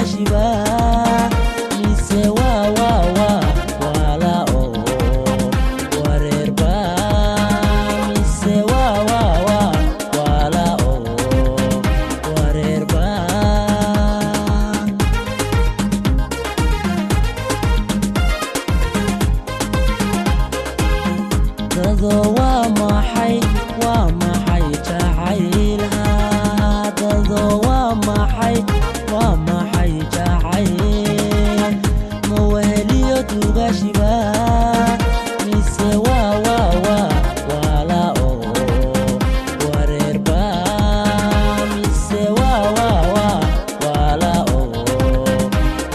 dugashiba mise wala oo wareerba mise wala oo wareerba dado waa maxay jacaylha dado waa maxay jacayl ma weheliyo dugashiba mise wala oo wareerba mise wala oo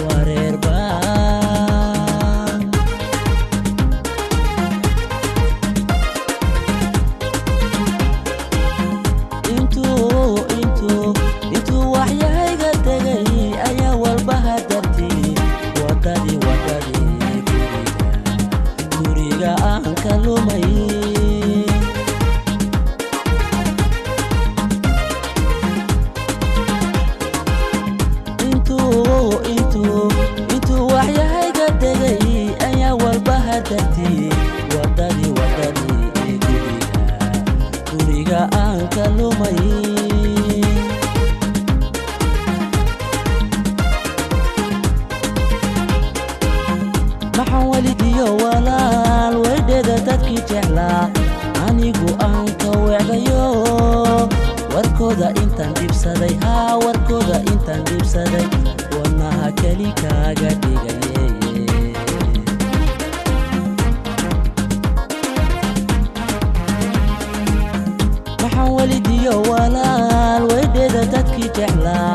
wareerba intuu waxyahayga tegay ayaa walbaha dartii wadadii guriga aan ka lumay intuu waxyahayga tegay ayaa walbaha dartii wadadii guriga aan ka lumay maxaan weligiyo walaal weydheeda dadkii jeclaa anigu aan ka weecdayo warkooda intaan dhibsaday warkooda intaan dhibsaday wadnaha keli kaaga dhigaye maxaan weligiyo walaal weydheeda dadkii jeclaa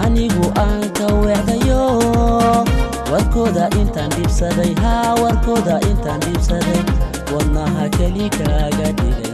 anigu aan ka weecdayo warkooda intaan dhibsaday warkooda intaan dhibsaday wadnaha keli kaaga dhigay